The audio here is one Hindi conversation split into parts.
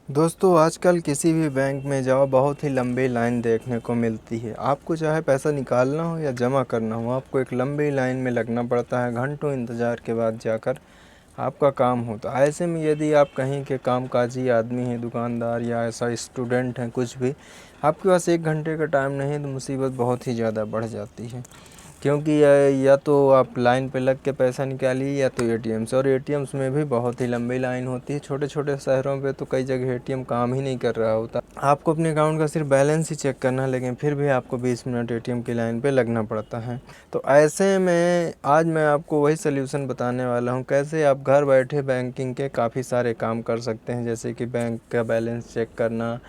दोस्तों आजकल किसी भी बैंक में जाओ बहुत ही लंबी लाइन देखने को मिलती है। आपको चाहे पैसा निकालना हो या जमा करना हो, आपको एक लंबी लाइन में लगना पड़ता है। घंटों इंतज़ार के बाद जाकर आपका काम होता है। ऐसे में यदि आप कहीं के कामकाजी आदमी हैं, दुकानदार या ऐसा स्टूडेंट हैं, कुछ भी आपके पास 1 घंटे का टाइम नहीं है तो मुसीबत बहुत ही ज़्यादा बढ़ जाती है। क्योंकि या तो आप लाइन पे लग के पैसा निकालिए या तो एटीएम से, और एटीएम्स में भी बहुत ही लंबी लाइन होती है। छोटे छोटे शहरों पे तो कई जगह एटीएम काम ही नहीं कर रहा होता। आपको अपने अकाउंट का सिर्फ बैलेंस ही चेक करना है, लेकिन फिर भी आपको 20 मिनट एटीएम की लाइन पे लगना पड़ता है। तो ऐसे में आज मैं आपको वही सोल्यूशन बताने वाला हूँ, कैसे आप घर बैठे बैंकिंग के काफ़ी सारे काम कर सकते हैं। जैसे कि बैंक का बैलेंस चेक करना,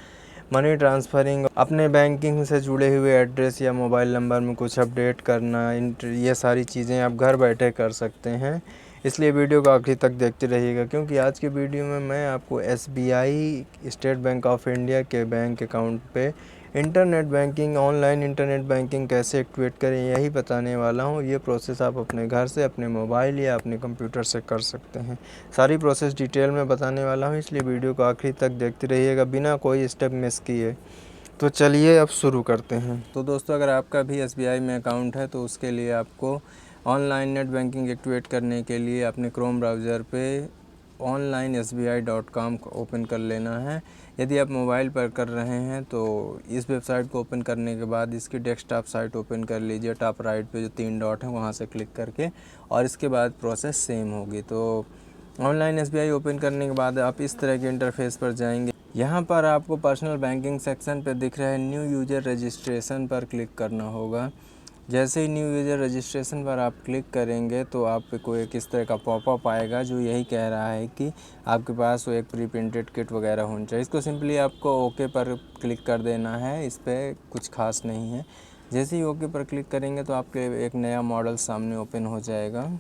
मनी ट्रांसफ़रिंग, अपने बैंकिंग से जुड़े हुए एड्रेस या मोबाइल नंबर में कुछ अपडेट करना, ये सारी चीज़ें आप घर बैठे कर सकते हैं। इसलिए वीडियो को आखिर तक देखते रहिएगा, क्योंकि आज की वीडियो में मैं आपको SBI state bank of India के बैंक अकाउंट पे internet banking, online internet banking कैसे एक्टिवेट करें यही बताने वाला हूँ। ये प्रोसेस आप अपने घर से, अपने मोबाइल या अपने कंप्यूटर से कर सकते हैं। सारी प्रोसेस डिटेल में बताने वाला हूँ, इसलिए वीडियो को आखिर तक देखते रहिएगा बिना कोई स्टेप मिस किए। तो चलिए अब शुरू करते हैं। तो दोस्तों, अगर आपका भी एसबीआई में अकाउंट है तो उसके लिए आपको ऑनलाइन नेट बैंकिंग एक्टिवेट करने के लिए अपने क्रोम ब्राउज़र पे onlinesbi.com को ओपन कर लेना है। यदि आप मोबाइल पर कर रहे हैं तो इस वेबसाइट को ओपन करने के बाद इसकी डेस्कटॉप साइट ओपन कर लीजिए। टॉप राइट पे जो 3 डॉट हैं वहाँ से क्लिक करके, और इसके बाद प्रोसेस सेम होगी। तो ऑनलाइन एसबीआई ओपन करने के बाद आप इस तरह के इंटरफेस पर जाएंगे। यहाँ पर आपको पर्सनल बैंकिंग सेक्शन पर दिख रहा है न्यू यूज़र रजिस्ट्रेशन पर क्लिक करना होगा। जैसे ही न्यू यूज़र रजिस्ट्रेशन पर आप क्लिक करेंगे तो आपको एक इस तरह का पॉपअप आएगा जो यही कह रहा है कि आपके पास वो एक प्री प्रिंटेड किट वगैरह होनी चाहिए। इसको सिंपली आपको ओके पर क्लिक कर देना है। इस पर कुछ खास नहीं है। जैसे ही ओके पर क्लिक करेंगे तो आपके एक नया मॉडल सामने ओपन हो जाएगा।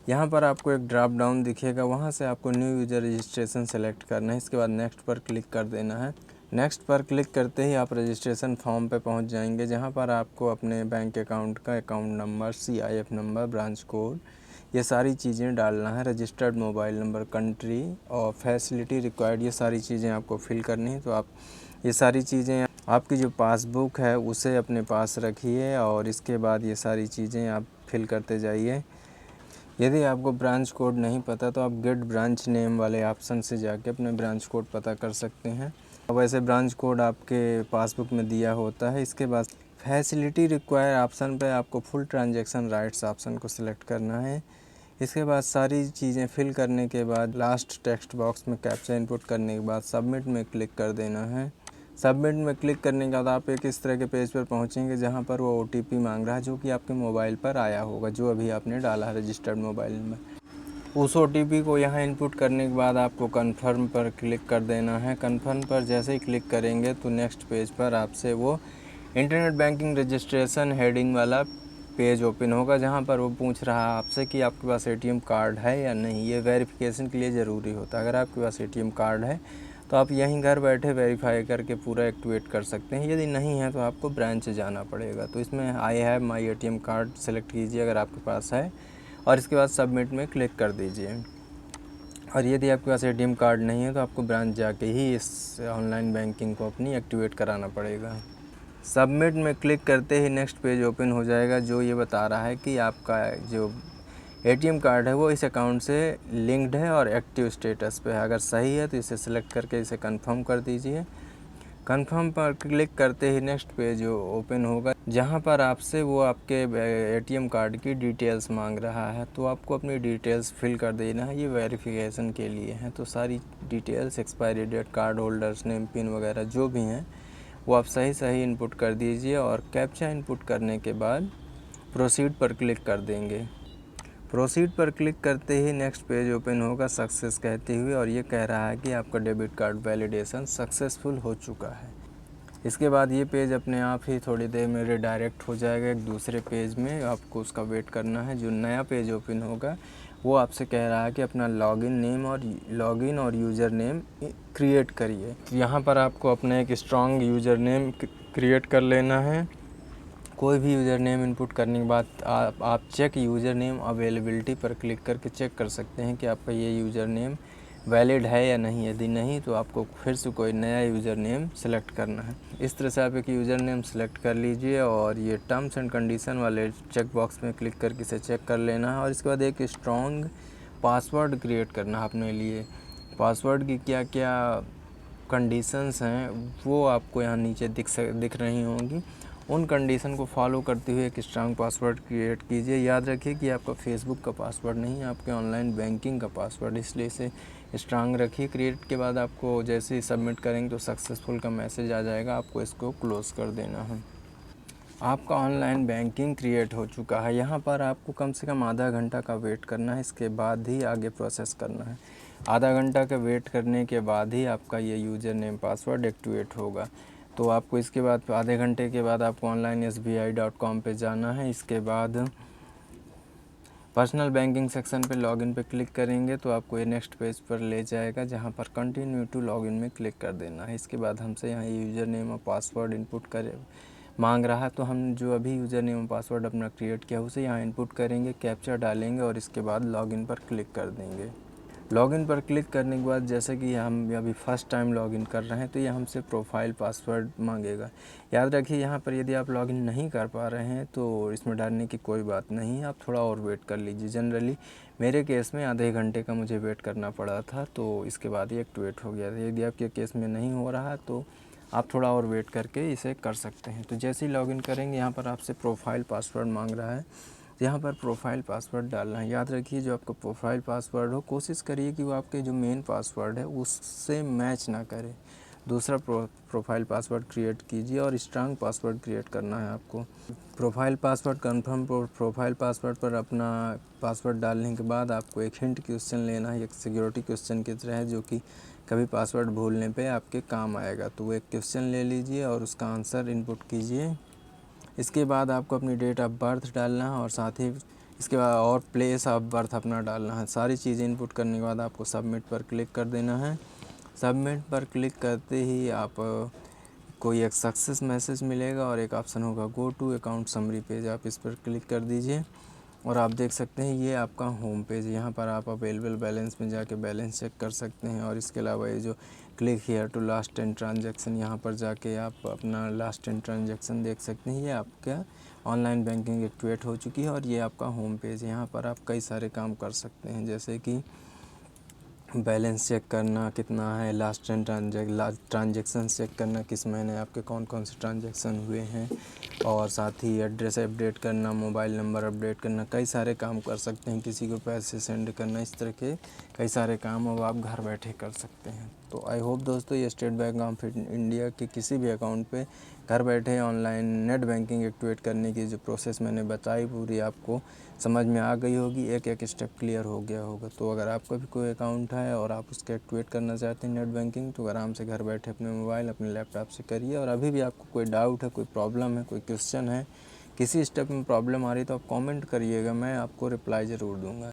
यहाँ पर आपको एक ड्रॉप डाउन दिखेगा, वहाँ से आपको न्यू यूज़र रजिस्ट्रेशन सेलेक्ट करना है। इसके बाद नेक्स्ट पर क्लिक कर देना है। नेक्स्ट पर क्लिक करते ही आप रजिस्ट्रेशन फॉर्म पे पहुँच जाएंगे, जहाँ पर आपको अपने बैंक अकाउंट का account number, CIF number, branch code, ये सारी चीज़ें डालना है। रजिस्टर्ड मोबाइल नंबर, कंट्री और फैसिलिटी रिक्वायर्ड, ये सारी चीज़ें आपको फिल करनी है। तो आप ये सारी चीज़ें, आपकी जो पासबुक है उसे अपने पास रखिए और इसके बाद ये सारी चीज़ें आप फिल करते जाइए। यदि आपको ब्रांच कोड नहीं पता तो आप गेट ब्रांच नेम वाले ऑप्शन से जाके अपने ब्रांच कोड पता कर सकते हैं। वैसे ब्रांच कोड आपके पासबुक में दिया होता है। इसके बाद फैसिलिटी रिक्वायर ऑप्शन पे आपको फुल ट्रांजैक्शन राइट्स ऑप्शन को सिलेक्ट करना है। इसके बाद सारी चीज़ें फिल करने के बाद लास्ट टेक्स्ट बॉक्स में कैप्चा इनपुट करने के बाद सबमिट में क्लिक कर देना है। सबमिट में क्लिक करने के बाद आप एक इस तरह के पेज पर पहुंचेंगे जहां पर वो ओटीपी मांग रहा है, जो कि आपके मोबाइल पर आया होगा, जो अभी आपने डाला है रजिस्टर्ड मोबाइल में। उस ओटीपी को यहाँ इनपुट करने के बाद आपको कन्फर्म पर क्लिक कर देना है। कन्फर्म पर जैसे ही क्लिक करेंगे तो नेक्स्ट पेज पर आपसे वो इंटरनेट बैंकिंग रजिस्ट्रेशन हेडिंग वाला पेज ओपन होगा, जहाँ पर वो पूछ रहा है आपसे कि आपके पास एटीएम कार्ड है या नहीं। ये वेरिफिकेशन के लिए ज़रूरी होता है। अगर आपके पास एटीएम कार्ड है तो आप यहीं घर बैठे वेरीफाई करके पूरा एक्टिवेट कर सकते हैं। यदि नहीं है तो आपको ब्रांच जाना पड़ेगा। तो इसमें I have my ATM card select कीजिए अगर आपके पास है, और इसके बाद सबमिट में क्लिक कर दीजिए। और यदि आपके पास एटीएम कार्ड नहीं है तो आपको ब्रांच जाके ही इस ऑनलाइन बैंकिंग को अपनी एक्टिवेट कराना पड़ेगा। सबमिट में क्लिक करते ही नेक्स्ट पेज ओपन हो जाएगा, जो ये बता रहा है कि आपका जो एटीएम कार्ड है वो इस अकाउंट से लिंक्ड है और एक्टिव स्टेटस पे है। अगर सही है तो इसे सिलेक्ट करके इसे कंफर्म कर दीजिए। कंफर्म पर क्लिक करते ही नेक्स्ट पेज ओपन होगा, जहां पर आपसे वो आपके एटीएम कार्ड की डिटेल्स मांग रहा है। तो आपको अपनी डिटेल्स फिल कर देना है, ये वेरिफिकेशन के लिए है। तो सारी details, expiry date, card holders name, pin वगैरह जो भी हैं वो आप सही इनपुट कर दीजिए, और कैप्चा इनपुट करने के बाद प्रोसीड पर क्लिक कर देंगे। प्रोसीड पर क्लिक करते ही नेक्स्ट पेज ओपन होगा सक्सेस कहते हुए, और ये कह रहा है कि आपका डेबिट कार्ड वैलिडेशन सक्सेसफुल हो चुका है। इसके बाद ये पेज अपने आप ही थोड़ी देर में रिडायरेक्ट हो जाएगा एक दूसरे पेज में। आपको उसका वेट करना है। जो नया पेज ओपन होगा वो आपसे कह रहा है कि अपना लॉगिन और यूज़र नेम क्रिएट करिए। यहाँ पर आपको अपना एक स्ट्रॉन्ग यूज़र नेम क्रिएट कर लेना है। कोई भी यूज़र नेम इनपुट करने के बाद आप चेक यूज़र नेम अवेलेबिलिटी पर क्लिक करके चेक कर सकते हैं कि आपका ये यूज़र नेम वैलिड है या नहीं। यदि नहीं तो आपको फिर से कोई नया यूज़र नेम सेलेक्ट करना है। इस तरह से आप एक यूज़र नेम सेलेक्ट कर लीजिए और ये टर्म्स एंड कंडीशन वाले चेक बॉक्स में क्लिक करके इसे चेक कर लेना है। और इसके बाद एक स्ट्रॉन्ग पासवर्ड क्रिएट करना है अपने लिए। पासवर्ड की क्या क्या कंडीशंस हैं वो आपको यहाँ नीचे दिख रही होंगी। उन कंडीशन को फॉलो करते हुए एक स्ट्रांग पासवर्ड क्रिएट कीजिए। याद रखिए कि आपका फेसबुक का पासवर्ड नहीं, आपके ऑनलाइन बैंकिंग का पासवर्ड, इसलिए इसे स्ट्रांग रखिए। क्रिएट के बाद आपको जैसे ही सबमिट करेंगे तो सक्सेसफुल का मैसेज आ जाएगा, आपको इसको क्लोज़ कर देना है। आपका ऑनलाइन बैंकिंग क्रिएट हो चुका है। यहाँ पर आपको कम से कम आधा घंटा का वेट करना है, इसके बाद ही आगे प्रोसेस करना है। आधा घंटा का वेट करने के बाद ही आपका ये यूज़र नेम पासवर्ड एक्टिवेट होगा। तो आपको इसके बाद आधे घंटे के बाद आपको onlinesbi.com पे जाना है। इसके बाद पर्सनल बैंकिंग सेक्शन पे लॉगिन पे क्लिक करेंगे तो आपको ये नेक्स्ट पेज पर ले जाएगा, जहाँ पर कंटिन्यू टू लॉगिन में क्लिक कर देना है। इसके बाद हमसे यहाँ यूज़र नेम और पासवर्ड इनपुट करे मांग रहा है, तो हम जो अभी यूज़र नेम और पासवर्ड अपना क्रिएट किया उसे यहाँ इनपुट करेंगे, कैप्चा डालेंगे और इसके बाद लॉगिन पर क्लिक कर देंगे। लॉगिन पर क्लिक करने के बाद जैसे कि हम अभी फ़र्स्ट टाइम लॉगिन कर रहे हैं तो ये हमसे प्रोफाइल पासवर्ड मांगेगा। याद रखिए यहाँ पर यदि आप लॉगिन नहीं कर पा रहे हैं तो इसमें डरने की कोई बात नहीं है, आप थोड़ा और वेट कर लीजिए। जनरली मेरे केस में आधे घंटे का मुझे वेट करना पड़ा था, तो इसके बाद ये एक्टिवेट हो गया था। यदि आपके केस में नहीं हो रहा तो आप थोड़ा और वेट करके इसे कर सकते हैं। तो जैसे ही लॉगिन करेंगे यहाँ पर आपसे प्रोफाइल पासवर्ड मांग रहा है, यहाँ पर प्रोफाइल पासवर्ड डालना है। याद रखिए जो आपका प्रोफाइल पासवर्ड हो, कोशिश करिए कि वो आपके जो मेन पासवर्ड है उससे मैच ना करे। दूसरा प्रोफाइल पासवर्ड क्रिएट कीजिए और स्ट्रांग पासवर्ड क्रिएट करना है आपको। Profile password confirm profile password पर अपना पासवर्ड डालने के बाद आपको एक हिंट क्वेश्चन लेना है, एक सिक्योरिटी क्वेश्चन की तरह है, जो कि कभी पासवर्ड भूलने पे आपके काम आएगा। तो वो एक क्वेश्चन ले लीजिए और उसका आंसर इनपुट कीजिए। इसके बाद आपको अपनी डेट ऑफ बर्थ डालना है और साथ ही इसके बाद और प्लेस ऑफ बर्थ अपना डालना है। सारी चीज़ें इनपुट करने के बाद आपको सबमिट पर क्लिक कर देना है। सबमिट पर क्लिक करते ही आप कोई एक सक्सेस मैसेज मिलेगा और एक ऑप्शन होगा go to account summary page, आप इस पर क्लिक कर दीजिए और आप देख सकते हैं ये आपका होम पेज है। यहाँ पर आप अवेलेबल बैलेंस में जाके बैलेंस चेक कर सकते हैं और इसके अलावा ये जो click here to last 10 transaction, यहाँ पर जाके आप अपना लास्ट 10 ट्रांजैक्शन देख सकते हैं। ये आपका ऑनलाइन बैंकिंग एक्टिवेट हो चुकी है और ये आपका होम पेज है। यहाँ पर आप कई सारे काम कर सकते हैं, जैसे कि बैलेंस चेक करना कितना है, लास्ट ट्रांजैक्शन चेक करना, किस महीने आपके कौन कौन से ट्रांजैक्शन हुए हैं, और साथ ही एड्रेस अपडेट करना, मोबाइल नंबर अपडेट करना, कई सारे काम कर सकते हैं। किसी को पैसे सेंड करना, इस तरह के कई सारे काम अब आप घर बैठे कर सकते हैं। तो आई होप दोस्तों ये स्टेट बैंक ऑफ इंडिया के किसी भी अकाउंट पे घर बैठे ऑनलाइन नेट बैंकिंग एक्टिवेट करने की जो प्रोसेस मैंने बताई पूरी आपको समझ में आ गई होगी, एक एक स्टेप क्लियर हो गया होगा। तो अगर आपका भी कोई अकाउंट है और आप उसके एक्टिवेट करना चाहते हैं नेट बैंकिंग, तो आराम से घर बैठे अपने मोबाइल अपने लैपटॉप से करिए। और अभी भी आपको कोई डाउट है, कोई प्रॉब्लम है, कोई क्वेश्चन है, किसी स्टेप में प्रॉब्लम आ रही है तो आप कमेंट करिएगा, मैं आपको रिप्लाई ज़रूर दूँगा।